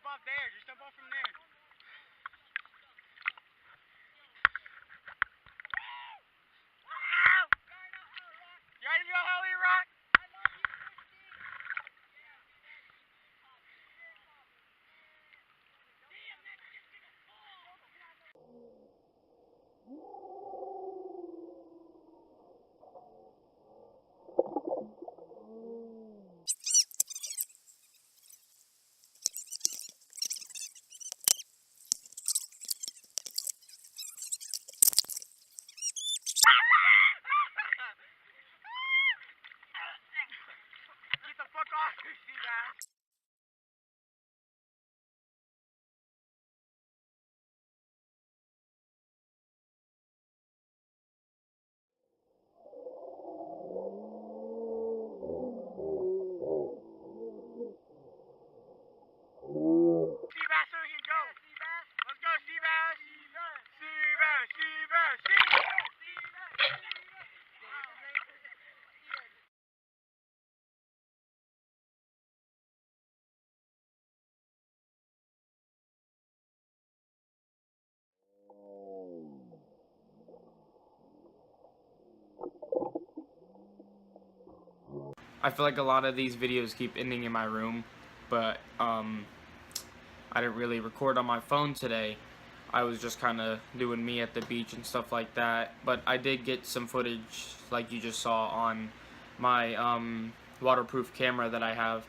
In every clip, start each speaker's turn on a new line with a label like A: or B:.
A: off there. Just jump off from there. You ready to go, Holy Rock? Get the fuck off, you sea bass. Sea bass so we can go. Let's go, sea bass. Sea bass, sea bass, sea bass.
B: I feel like a lot of these videos keep ending in my room, but I didn't really record on my phone today. I was just kind of doing me at the beach and stuff like that, but I did get some footage like you just saw on my waterproof camera that I have.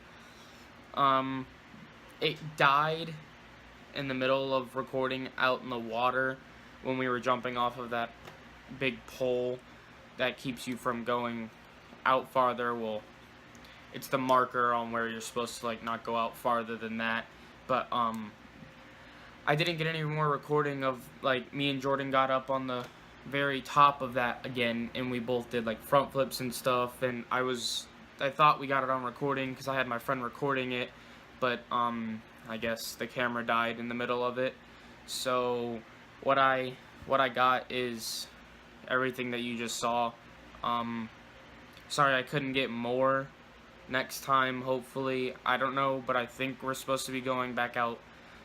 B: It died in the middle of recording out in the water when we were jumping off of that big pole that keeps you from going out farther. Well, it's the marker on where you're supposed to like not go out farther than that, but I didn't get any more recording of like me and Jordan got up on the very top of that again, and we both did like front flips and stuff, and I thought we got it on recording because I had my friend recording it, but I guess the camera died in the middle of it. So what I got is everything that you just saw. Sorry I couldn't get more. Next time, hopefully. I don't know, but I think we're supposed to be going back out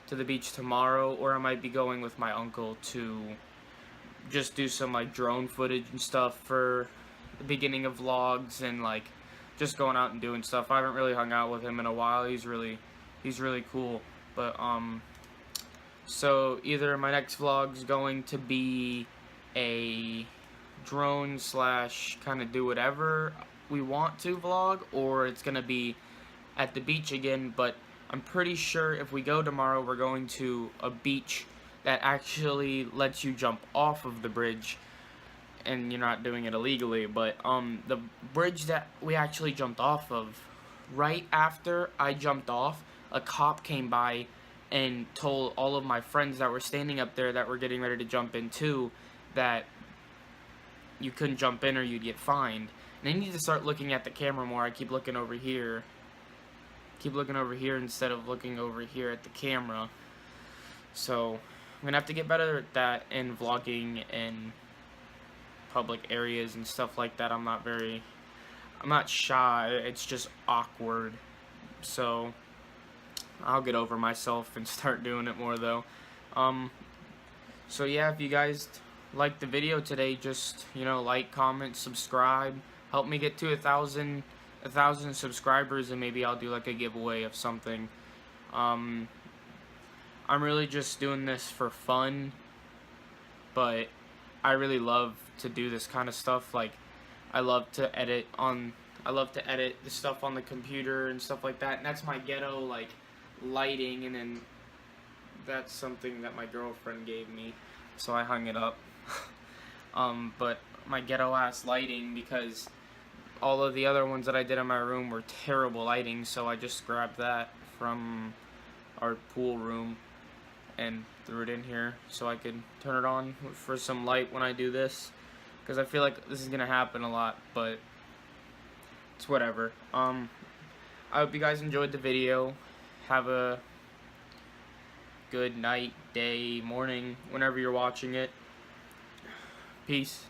B: to the beach tomorrow, or I might be going with my uncle to just do some like drone footage and stuff for the beginning of vlogs, and like just going out and doing stuff. I haven't really hung out with him in a while. He's really cool. But so either my next vlog's going to be a drone slash kind of do whatever we want to vlog, or it's gonna be at the beach again. But I'm pretty sure if we go tomorrow, we're going to a beach that actually lets you jump off of the bridge and you're not doing it illegally. But the bridge that we actually jumped off of, right after I jumped off, a cop came by and told all of my friends that were standing up there that were getting ready to jump in too that you couldn't jump in or you'd get fined. And I need to start looking at the camera more. I keep looking over here. Instead of looking over here at the camera. So I'm gonna have to get better at that in vlogging in public areas and stuff like that. I'm not shy. It's just awkward. So I'll get over myself and start doing it more though. So yeah, if you guys liked the video today, just like, comment, subscribe. Help me get to 1,000 subscribers, and maybe I'll do like a giveaway of something. I'm really just doing this for fun, but I really love to do this kind of stuff. Like I love to edit the stuff on the computer and stuff like that. And that's my ghetto like lighting, and then that's something that my girlfriend gave me, so I hung it up. But my ghetto ass lighting, because all of the other ones that I did in my room were terrible lighting, so I just grabbed that from our pool room and threw it in here so I could turn it on for some light when I do this, because I feel like this is gonna happen a lot, but it's whatever. I hope you guys enjoyed the video. Have a good night, day, morning, whenever you're watching it. Peace.